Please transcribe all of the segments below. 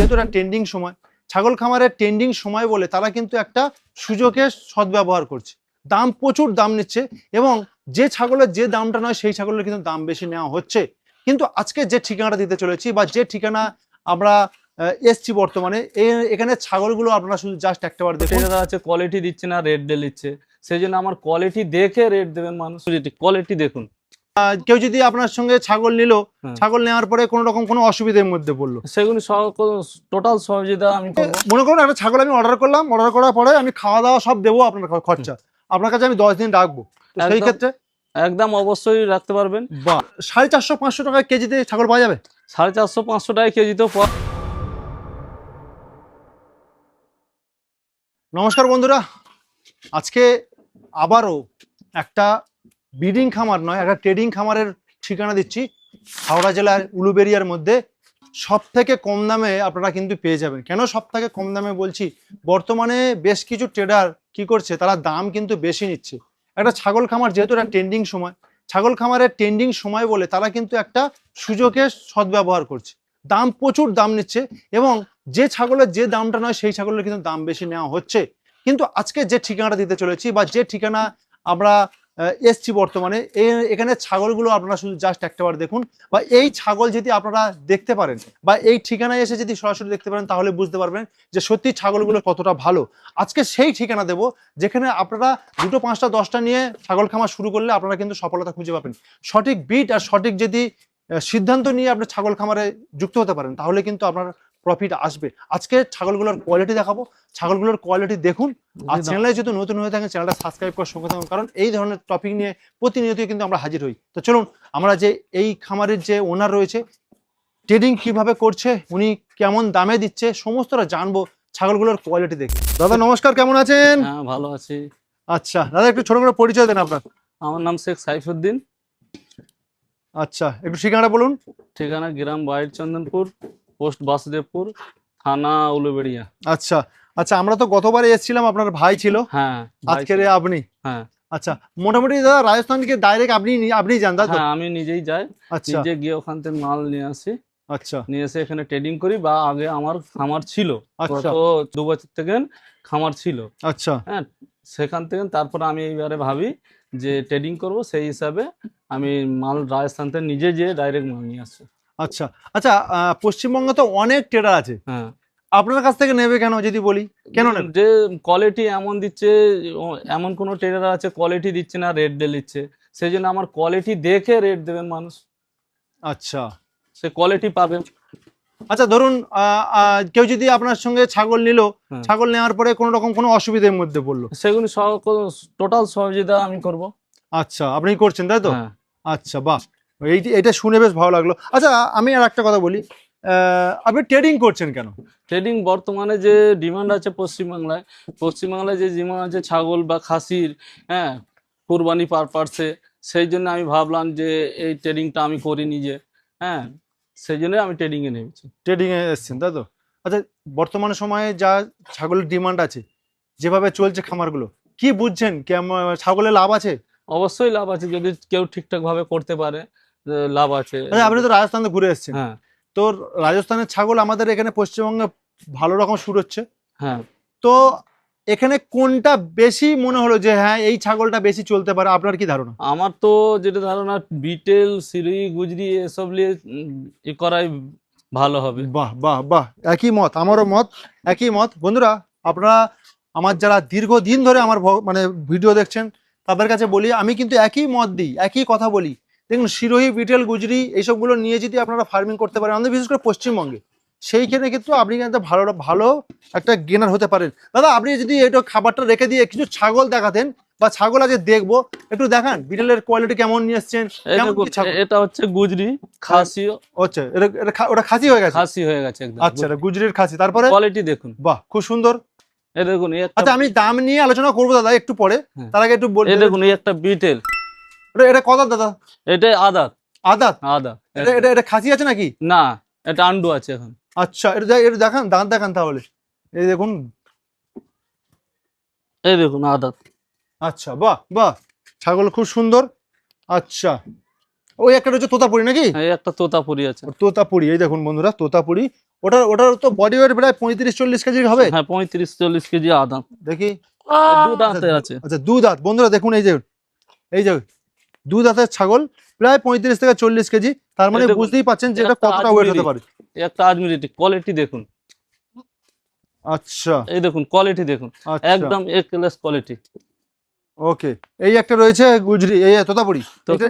যেহেতু একটা ট্রেন্ডিং সময়, ছাগল খামারের ট্রেন্ডিং সময় বলে তারা কিন্তু একটা সুযোগের সদ্ব্যবহার করছে। দাম প্রচুর দাম নিচ্ছে এবং যে ছাগলের যে দামটা নয় সেই ছাগলের কিন্তু দাম বেশি নেওয়া হচ্ছে। কিন্তু আজকে যে ঠিকানাটা দিতে চলেছি বা যে ঠিকানা আমরা এসছি বর্তমানে, এখানে ছাগলগুলো আপনারা শুধু জাস্ট একটাবার দেখুন। এটা আছে কোয়ালিটি দিচ্ছে না, রেট দিয়ে দিচ্ছে। সেই জন্য আমার কোয়ালিটি দেখে রেট দেবেন মানুষ। কোয়ালিটি দেখুন। কেউ যদি আপনার সঙ্গে ছাগল নিল, ছাগল নেওয়ার পরে কোনো রকম কোনো অসুবিধার মধ্যে পড়লো, সেগুলি টোটাল সহযোগিতা আমি করবো। মনে করুন একটা ছাগল আমি অর্ডার করলাম, অর্ডার করার পরে আমি খাওয়া দাওয়া সব দেবো, আপনার খরচা আপনার কাছে আমি 10 দিন রাখবো, সেই ক্ষেত্রে একদম অবশ্যই রাখতে পারবেন। বা 450-500 টাকা কেজিতে ছাগল পাওয়া যাবে। 450-500 টাকা কেজিতেও। নমস্কার বন্ধুরা, আজকে আবারও একটা ব্রিডিং খামার নয়, একটা ট্রেডিং খামারের ঠিকানা দিচ্ছি। হাওড়া জেলার উলুবেড়িয়ার মধ্যে সব থেকে কম দামে আপনারা কিন্তু পেয়ে যাবেন। কেন সব থেকে কম দামে বলছি, বর্তমানে বেশ কিছু ট্রেডার কি করছে, তারা দাম কিন্তু বেশি নিচ্ছে। একটা ছাগল খামার যেহেতু একটা ট্রেন্ডিং সময়, ছাগল খামারের ট্রেন্ডিং সময় বলে তারা কিন্তু একটা সুযোগের সদ্ব্যবহার করছে। দাম প্রচুর দাম নিচ্ছে এবং যে ছাগলের যে দামটা নয় সেই ছাগলের কিন্তু দাম বেশি নেওয়া হচ্ছে। কিন্তু আজকে যে ঠিকানাটা দিতে চলেছি বা যে ঠিকানা আমরা এসছি বর্তমানে, এখানে ছাগলগুলো আপনারা শুধু জাস্ট একটাবার দেখুন, বা এই ছাগল যদি আপনারা দেখতে পারেন বা এই ঠিকানায় এসে যদি সরাসরি দেখতে পারেন তাহলে বুঝতে পারবেন যে সত্যি ছাগলগুলো কতটা ভালো। আজকে সেই ঠিকানা দেব যেখানে আপনারা 2টো 5টা 10টা নিয়ে ছাগল খামার শুরু করলে আপনারা কিন্তু সফলতা খুঁজে পাবেন। সঠিক বিট আর সঠিক যদি সিদ্ধান্ত নিয়ে আপনি ছাগল খামারে যুক্ত হতে পারেন তাহলে কিন্তু আপনার প্রফিট আসবে। আজকে ছাগলগুলোর কোয়ালিটি দেখাবো, ছাগলগুলোর কোয়ালিটি দেখুন। আর চ্যানেলে যদি নতুন হয়ে থাকেন চ্যানেলটা সাবস্ক্রাইব করার সঙ্গে থাকুন, কারণ এই ধরনের টপিক নিয়ে প্রতিনিয়তই কিন্তু আমরা হাজির হই। তো চলুন আমরা যে এই খামারের যে ওনার রয়েছে, ট্রেডিং কিভাবে করছে, উনি কেমন দামে দিচ্ছে, সমস্তটা জানবো ছাগলগুলোর কোয়ালিটি দেখে। দাদা নমস্কার, কেমন আছেন? হ্যাঁ, ভালো আছি। আচ্ছা দাদা, একটু ছোট করে পরিচয় দেন আপনার। আমার নাম শেখ সাইফুদ্দিন। আচ্ছা, একটু ঠিকানা বলুন। ঠিকানা গ্রাম বাইর চন্দনপুর, পোস্ট বাসুদেবপুর, থানা উলুবেড়িয়া। আচ্ছা আচ্ছা, আমরা তো গতবারে এসেছিলাম, আপনার ভাই ছিল। হ্যাঁ, আজকের আপনি? হ্যাঁ। আচ্ছা, মোটামুটি দাদা রাজস্থান থেকে ডাইরেক্ট আপনি যান তাই তো? হ্যাঁ, আমি নিজেই যাই। আচ্ছা নিজে গিয়ে ওখান থেকে মাল নিয়ে আসি। আচ্ছা নিয়ে এসে এখানে ট্রেডিং করি। বা আগে আমার খামার ছিল, আচ্ছা গত 2 বছর থেকে খামার ছিল। আচ্ছা হ্যাঁ, সেখান থেকে তারপরে আমি এইবারে ভাবি যে ট্রেডিং করব, সেই হিসাবে আমি মাল রাজস্থান থেকে নিজে যেয়ে ডাইরেক্ট মাল নিয়ে আসি। আচ্ছা আচ্ছা, পশ্চিমবঙ্গে তো অনেক ট্রেডার আছে, হ্যাঁ। আপনার কাছ থেকে নেবে কেন যদি বলি, কেন নেবে? যে কোয়ালিটি এমন দিচ্ছে, এমন কোন ট্রেডার আছে কোয়ালিটি দিচ্ছে না, রেট দিয়ে দিচ্ছে। সেই জন্য আমার কোয়ালিটি দেখে রেট দেবেন মানুষ। আচ্ছা সে কোয়ালিটি পাবে। আচ্ছা, ধরুন কেউ যদি আপনার সঙ্গে ছাগল নিল, ছাগল নেওয়ার পরে কোনো রকম কোনো অসুবিধার মধ্যে পড়লো, সেগুলি টোটাল সহযোগিতা আমি করব। আচ্ছা, আপনি করছেন তাই তো? হ্যাঁ। আচ্ছা বাহ, এইটা শুনে বেশ ভালো লাগলো। আচ্ছা, আমি আর একটা কথা বলি, আপনি ট্রেডিং করছেন কেন? ট্রেডিং বর্তমানে যে ডিমান্ড আছে পশ্চিমবাংলায় যে ডিমান্ড আছে ছাগল বা খাসির, হ্যাঁ, কুরবানি পারপাসে, সেই জন্য আমি ভাবলাম যে এই ট্রেডিংটা আমি করি নিজে। হ্যাঁ, সেই জন্য আমি ট্রেডিং এ নেমেছি। ট্রেডিং এ এসছেন তাই তো? আচ্ছা, বর্তমান সময়ে যা ছাগলের ডিমান্ড আছে, যেভাবে চলছে খামারগুলো, কি বুঝছেন ছাগলের লাভ আছে? অবশ্যই লাভ আছে, যদি কেউ ঠিকঠাক ভাবে করতে পারে লাভ আছে। আচ্ছা, আপনি তো রাজস্থানে ঘুরে এসছেন। হ্যাঁ। তো রাজস্থানের ছাগল আমাদের এখানে পশ্চিমবঙ্গে ভালো রকম শুট হচ্ছে। হ্যাঁ। তো এখানে কোনটা বেশি মনে হলো যে হ্যাঁ এই ছাগলটা বেশি চলতে পারে, আপনার কি ধারণা? আমার তো যেটা ধারণা, বিটেল, সিরুই, গুজরি এসব নিয়ে ই করাই ভালো হবে। বাহ বাহ বাহ, একই মত, আমারও মত, একই মত। বন্ধুরা, আপনারা আমার যারা দীর্ঘদিন ধরে আমার মানে ভিডিও দেখছেন তাদের কাছে বলি, আমি কিন্তু একই মত দিই, একই কথা বলি। দেখুন, সিরোহি, বিটেল, গুজরি এইসবগুলো নিয়ে যদি আপনারা ফার্মিং করতে পারেন, আমাদের বিশেষ করে পশ্চিমবঙ্গে, সেইখানে কিন্তু আপনি কিন্তু ভালো একটা গেনার হতে পারেন। দাদা, আপনি যদি এটা খাবারটা রেখে দিয়ে কিছু ছাগল দেখাতেন, বা ছাগল আজ দেখবো, একটু দেখান বিটেলের কোয়ালিটি কেমন নিয়ে এসছেন। এটা হচ্ছে গুজরি, খাসি। আচ্ছা, ওটা খাসি হয়ে গেছে? খাসি হয়ে গেছে একদম। আচ্ছা, এটা গুজরির খাসি। তারপরে কোয়ালিটি দেখুন। বাহ, খুব সুন্দর। এই দেখুন। আচ্ছা, আমি দাম নিয়ে আলোচনা করবো দাদা একটু পরে, তার আগে একটু বলুন। এই দেখুন, এই একটা বিটেল। এটা কত দাদা? এটা আদাত। আদাত? আদাত। এটা খাসি আছে নাকি? না, এটা আন্ডু আছে এখন। আচ্ছা, এটা দেখান, দাঁত দেখান তাহলে। এই দেখুন, এই দেখুন আদাত। আচ্ছা বাহ বাহ, ছাগল খুব সুন্দর। আচ্ছা, ওই একটা হচ্ছে তোতাপুরি নাকি? এই একটা তোতাপুরি আছে। তোতাপুরি, এই দেখুন বন্ধুরা, তোতাপুরি ওটার তো বডি ওয়েট প্রায় 35-40 কেজি হবে। হ্যাঁ 35-40 কেজি আদাম, দেখি। দু দাঁতে আছে। আচ্ছা, 2 দাঁত। বন্ধুরা দেখুন, এই যে 2 দাঁতের ছাগল, প্রায় 35 থেকে 40 কেজি। তার মানে এই দেখুন, বুঝতেই পাচ্ছেন যে এটা একটা কতটা ওয়েট হতে আজমিরি, পারে। একটা আজমিরি কোয়ালিটি দেখুন, আচ্ছা এই দেখুন কোয়ালিটি দেখুন, আচ্ছা, একদম এ ক্লাস কোয়ালিটি। ওকে। এই একটা রয়েছে গুজরি, এই তোতাপুরি,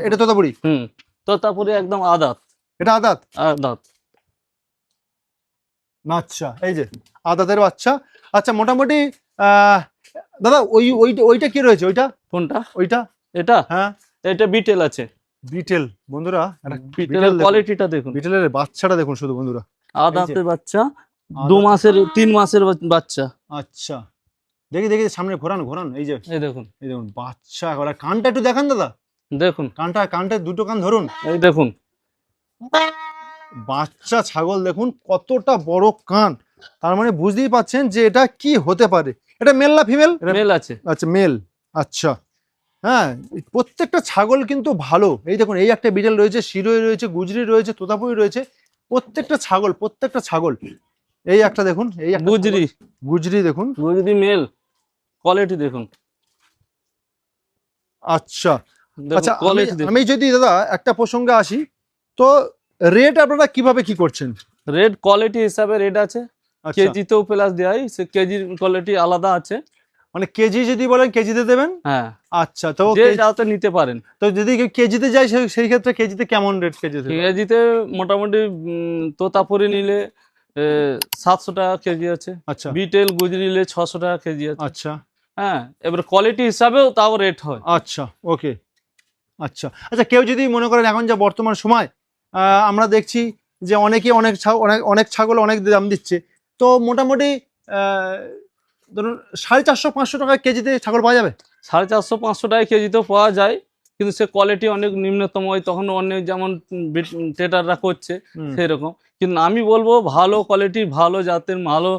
এটা তোতাপুরি, তো তারপরে একদম আদাত, এটা আদাত। আদাত। আচ্ছা, এই যে আদাতের বাচ্চা। আচ্ছা, মোটামুটি দাদা ওইটা কি রয়েছে? কোনটা? ওইটা এটা হ্যাঁ, এটা বিটেল আছে, বিটেল। বন্ধুরা একটা বিটেলের কোয়ালিটিটা দেখুন, বিটেলের বাচ্চাটা দেখুন শুধু বন্ধুরা। আদাতের বাচ্চা, আদাত। 3 মাসের বাচ্চা। আচ্ছা, দেখি সামনে ঘোরান। এই যে এই দেখুন, বাচ্চা। ওরা কানটা একটু দেখান দাদা, দেখুন কানটা দুটো কান ধরুন। এই দেখুন, বাচ্চা ছাগল দেখুন কতটা বড় কান। তার মানে বুঝতেই পাচ্ছেন যে এটা কি হতে পারে। এটা মেল না ফিমেল? মেল আছে। আচ্ছা, মেল। আচ্ছা, হ্যাঁ, প্রত্যেকটা ছাগল কিন্তু ভালো। এই দেখুন, এই একটা বিটেল রয়েছে, শিরোই রয়েছে, গুজরি রয়েছে, তোতাপুরি রয়েছে। প্রত্যেকটা ছাগল। এই একটা দেখুন, এই একটা গুজরি দেখুন। গুজরি মেল, কোয়ালিটি দেখুন। আচ্ছা আচ্ছা, কোয়ালিটি আমি যদি দাদা একটা প্রসঙ্গে আসি, তো রেট আপনারা কিভাবে কি করছেন? রেড কোয়ালিটি হিসাবে রেট আছে, আচ্ছা, কেজিতেও প্লাস দেয়, সে কেজির কোয়ালিটি আলাদা আছে। মানে কেজি যদি বলেন কেজিতে দেবেন? হ্যাঁ। আচ্ছা, তো যে যাতে নিতে পারেন। তো যদি কেউ কেজিতে যায় সেই ক্ষেত্রে কেজিতে কেমন রেট? কেজিতে মোটামুটি তোতাপুরি নিলে 700 টাকা কেজি আছে, আচ্ছা, বিটেল গুজরি নিলে 600 টাকা কেজি আছে। আচ্ছা, হ্যাঁ, এবার কোয়ালিটি হিসাবেও তাও রেট হয়। আচ্ছা, ওকে। আচ্ছা আচ্ছা, কেউ যদি মনে করেন এখন যা বর্তমান সময় আমরা দেখছি যে অনেকে অনেক ছাগল অনেক দাম দিচ্ছে, তো মোটামুটি ধরুন 450-500 টাকা কেজিতে ছাগল পাওয়া যাবে? 450-500 টাকা কেজিতেও পাওয়া যায়, কিন্তু সে কোয়ালিটি অনেক নিম্নতম হয়, তখন অনেক যেমন ট্রেডাররা করছে সেরকম। কিন্তু আমি বলবো ভালো কোয়ালিটি, ভালো জাতের ভালো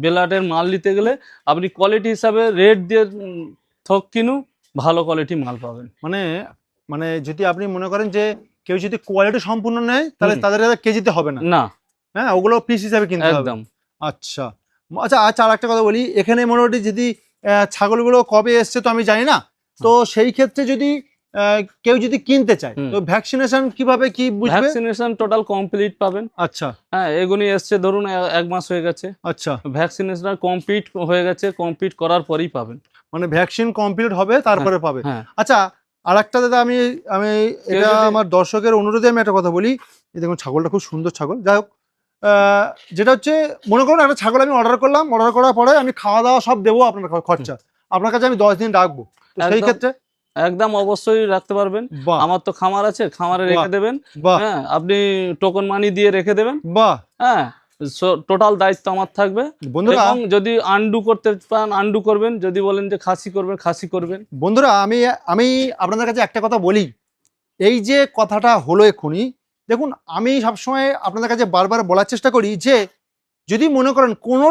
বেলাটের মাল নিতে গেলে আপনি কোয়ালিটি হিসাবে রেট দিয়ে থোক কিনু, ভালো কোয়ালিটি মাল পাবেন। মানে যদি আপনি মনে করেন যে কেউ যদি কোয়ালিটি সম্পূর্ণ নেয়, তাহলে তাদের কেজিতে হবে না। না, হ্যাঁ, ওগুলো পিস হিসাবে কিনতে হবে। একদম। আচ্ছা আচ্ছা, আর একটা কথা বলি, এখানে মোটামুটি যদি ছাগলগুলো কবে এসছে তো আমি জানি না, তো সেই ক্ষেত্রে যদি কেউ যদি কিনতে চায়, তো ভ্যাকসিনেশন কিভাবে কি বুঝবে? ভ্যাকসিনেশন টোটাল কমপ্লিট পাবেন। আচ্ছা, হ্যাঁ, এগুলি এসছে ধরুন 1 মাস হয়ে গেছে। আচ্ছা, ভ্যাকসিনেশন কমপ্লিট হয়ে গেছে, কমপ্লিট করার পরেই পাবেন। মানে ভ্যাকসিন কমপ্লিট হবে তারপরে পাবে। হ্যাঁ। আচ্ছা, আর একটা দাদা, আমি এটা আমার দর্শকের অনুরোধে আমি একটা কথা বলি। এই দেখুন, ছাগলটা খুব সুন্দর ছাগল। যাই হোক, যেটা হচ্ছে, মনে করুন একটা ছাগল আমি অর্ডার করলাম, অর্ডার করার পরে আমি খাওয়া দাওয়া সব দেবো, আপনার খরচা আপনার কাছে আমি 10 দিন রাখবো, তো সেই ক্ষেত্রে? একদম অবশ্যই রাখতে পারবেন। আমার তো খামার আছে, খামারে রেখে দেবেন। হ্যাঁ, আপনি টোকন মানি দিয়ে রেখে দেবেন। বাহ, হ্যাঁ, টোটাল দায়িত্ব আমার থাকবে। বন্ধুরা, এবং যদি আন্ডু করতে পান আন্ডু করবেন, যদি বলেন যে খাসি করবেন খাসি করবেন। বন্ধুরা, আমি আপনাদের কাছে একটা কথা বলি, এই যে কথাটা হলো এক্ষুনি, দেখুন, আমি সবসময় আপনাদের কাছে বারবার বলার চেষ্টা করি যে যদি মনে করেন কোনো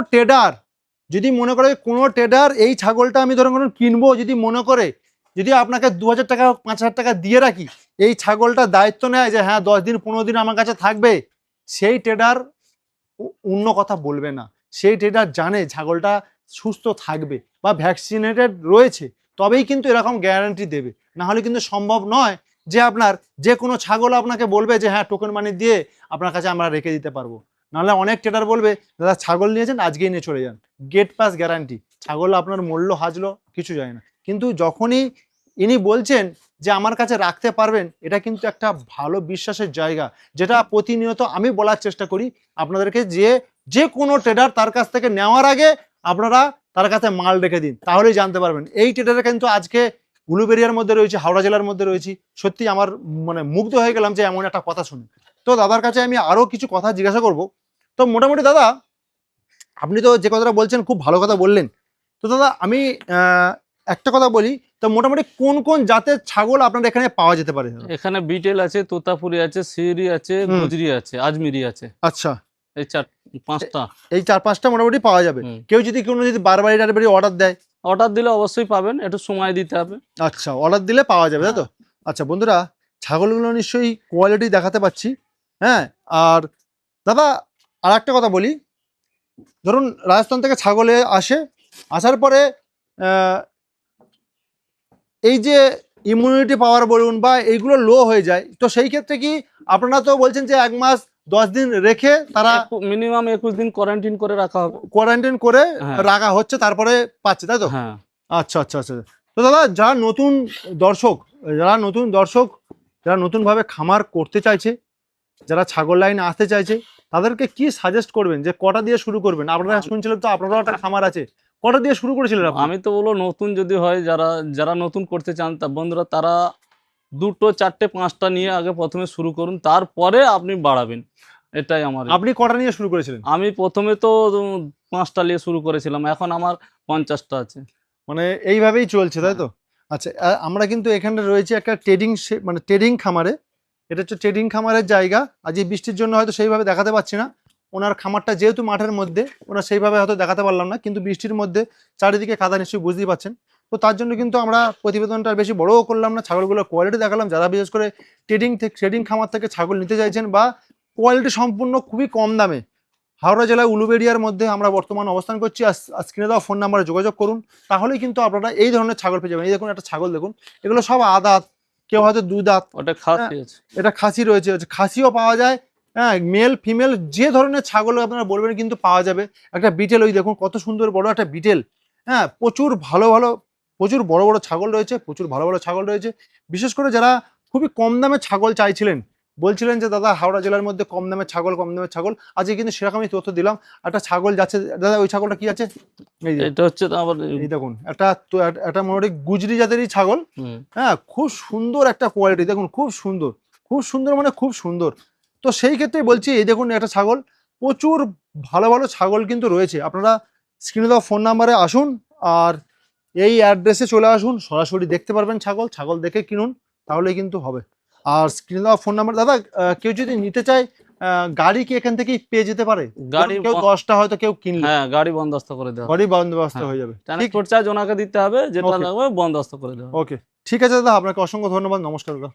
ট্রেডার এই ছাগলটা আমি ধরুন কিনবো, যদি মনে করে, যদি আপনাকে 2000 টাকা 5000 টাকা দিয়ে রাখি, এই ছাগলটা দায়িত্ব নেয় যে হ্যাঁ 10 দিন 15 দিন আমার কাছে থাকবে, সেই ট্রেডার অন্য কথা বলবে না। সেই ট্রেডার জানে ছাগলটা সুস্থ থাকবে বা ভ্যাকসিনেটেড রয়েছে, তবেই কিন্তু এরকম গ্যারান্টি দেবে। না হলে কিন্তু সম্ভব নয় যে আপনার যে কোনো ছাগল আপনাকে বলবে যে হ্যাঁ টোকেন মানি দিয়ে আপনার কাছে আমরা রেখে দিতে পারবো। নাহলে অনেক ট্রেডার বলবে দাদা ছাগল নিয়েছেন, আজকেই নিয়ে চলে যান, গেট পাস গ্যারান্টি, ছাগল আপনার মূল্য হাজলো কিছু যায় না। কিন্তু যখনই ইনি বলছেন যে আমার কাছে রাখতে পারবেন, এটা কিন্তু একটা ভালো বিশ্বাসের জায়গা, যেটা প্রতিনিয়ত আমি বলার চেষ্টা করি আপনাদেরকে, যে কোনো ট্রেডার তার কাছ থেকে নেওয়ার আগে আপনারা তার কাছে মাল রেখে দিন, তাহলেই জানতে পারবেন। এই ট্রেডার কিন্তু আজকে উলুবেড়িয়ার মধ্যে রয়েছে, হাওড়া জেলার মধ্যে রয়েছে। সত্যি আমার মানে মুগ্ধ হয়ে গেলাম যে এমন একটা কথা শুনে। তো দাদার কাছে আমি আরো কিছু কথা জিজ্ঞাসা করব। তো মোটামুটি দাদা, আপনি তো যে কথাটা বলছেন খুব ভালো কথা বললেন। তো দাদা আমি একটা কথা বলি, তো মোটামুটি কোন কোন জাতের ছাগল আপনার এখানে পাওয়া যেতে পারে? এখানে বিটেল আছে, তোতাপুরি আছে, সিরি আছে, গুজরি আছে, আজমিরি আছে। আচ্ছা, এই 4-5টা, এই 4-5টা মোটামুটি পাওয়া যাবে। কেউ যদি বারবারই অর্ডার দেয়, অর্ডার দিলে অবশ্যই পাবেন, একটু সময় দিতে হবে। আচ্ছা, অর্ডার দিলে পাওয়া যাবে, তাই তো? আচ্ছা বন্ধুরা, ছাগলগুলো নিশ্চয়ই কোয়ালিটি দেখাতে পাচ্ছি। হ্যাঁ, আর দাদা আর একটা কথা বলি, ধরুন রাজস্থান থেকে ছাগলে আসার পরে এই যে ইমিউনিটি পাওয়ার বলুন বা এইগুলো লো হয়ে যায়, তো সেই ক্ষেত্রে কি আপনারা তো বলছেন যে 1 মাস 10 দিন রেখে তারা মিনিমাম 21 দিন কোয়ারেন্টাইন করে রাখা হবে। কোয়ারেন্টাইন করে হ্যাঁ। রাখা হচ্ছে, তারপরে পাচ্ছে, তাই তো? হ্যাঁ। আচ্ছা আচ্ছা আচ্ছা। তো দাদা, যারা নতুন দর্শক যারা নতুনভাবে খামার করতে চাইছে, যারা ছাগল লাইনে আসতে চাইছে, তাদেরকে কি সাজেস্ট করবেন যে কটা দিয়ে শুরু করবেন? আপনারা শুনছিলেন তো আপনারাও একটা খামার আছে, কটা দিয়ে শুরু করেছিলেন আপনি? আমি তো বলবো নতুন যদি হয়, যারা নতুন করতে চান তা বন্ধুরা তারা 2টো 4টে 5টা নিয়ে আগে প্রথমে শুরু করুন, তারপরে আপনি বাড়াবেন। এটাই আমার। আপনি কটা নিয়ে শুরু করেছিলেন? আমি প্রথমে তো 5টা নিয়ে শুরু করেছিলাম, এখন আমার 50টা আছে। মানে এইভাবেই চলছে, তাই তো? আচ্ছা, আমরা কিন্তু এখানে রয়েছে একটা মানে ট্রেডিং খামারে। এটা হচ্ছে ট্রেডিং খামারের জায়গা। আজ এই বৃষ্টির জন্য হয়তো সেইভাবে দেখাতে পাচ্ছি না। ওনার খামারটা যেহেতু মাঠের মধ্যে, ওনার সেইভাবে হয়তো দেখাতে পারলাম না, কিন্তু বৃষ্টির মধ্যে চারিদিকে কাদা, নিশ্চয়ই বুঝতেই পারছেন। তো তার জন্য কিন্তু আমরা প্রতিবেদনটা বেশি বড়ও করলাম না, ছাগলগুলোর কোয়ালিটি দেখালাম। যারা বিশেষ করে ট্রেডিং খামার থেকে ছাগল নিতে চাইছেন বা কোয়ালিটি সম্পূর্ণ খুবই কম দামে, হাওড়া জেলায় উলুবেড়িয়ার মধ্যে আমরা বর্তমান অবস্থান করছি। স্ক্রিনে দেওয়া ফোন নাম্বারে যোগাযোগ করুন, তাহলেই কিন্তু আপনারা এই ধরনের ছাগল পেয়ে যাবেন। এই দেখুন একটা ছাগল, দেখুন এগুলো সব আদাত, কেউ হয়তো 2 দাঁত। ওটা খাসি আছে। এটা খাসি রয়েছে, খাসিও পাওয়া যায়। হ্যাঁ, মেল ফিমেল যে ধরনের ছাগল আপনারা বলবেন কিন্তু পাওয়া যাবে। একটা বিটেল, ওই দেখুন কত সুন্দর বড় একটা বিটেল। হ্যাঁ, প্রচুর বড় বড় ছাগল রয়েছে, প্রচুর ভালো ভালো ছাগল রয়েছে। বিশেষ করে যারা খুবই কম দামে ছাগল চাইছিলেন, বলছিলেন যে দাদা হাওড়া জেলার মধ্যে কম দামের ছাগল, আজকে কিন্তু সেরকমই তথ্য দিলাম। একটা ছাগল যাচ্ছে দাদা, ওই ছাগলটা কি আছে? এই যে এটা হচ্ছে তো আবার এই দেখুন, একটা মোটামুটি গুজরি জাতেরই ছাগল। হ্যাঁ, খুব সুন্দর একটা কোয়ালিটি, দেখুন খুব সুন্দর মানে খুব সুন্দর। তো সেই ক্ষেত্রে বলছি, এই দেখুন একটা ছাগল, প্রচুর ভালো ভালো ছাগল কিন্তু রয়েছে। আপনারা স্ক্রিনে দেওয়া ফোন নাম্বারে আসুন, আর এই অ্যাড্রেসে চলে আসুন, সরাসরি দেখতে পারবেন ছাগল দেখে কিনুন, তাহলেই কিন্তু হবে। আর স্ক্রিনে দেওয়া ফোন নাম্বার দাদা, কেউ যদি নিতে চায়, গাড়ি কি এখান থেকেই পেয়ে যেতে পারে? গাড়ি কেউ 10টা হয়তো কেউ কিনলে, হ্যাঁ, গাড়ি বন্দোবস্ত করে দেওয়া, গাড়ি বন্দোবস্ত হ্যাঁ, হয়ে যাবে। ঠিক, ট্রান্সপোর্ট চার্জ ওনাকে দিতে হবে, যেটা Okay. লাগবে বন্দোবস্ত করে দেওয়া। ওকে, ঠিক আছে দাদা, আপনাকে অসংখ্য ধন্যবাদ, নমস্কার দাদা।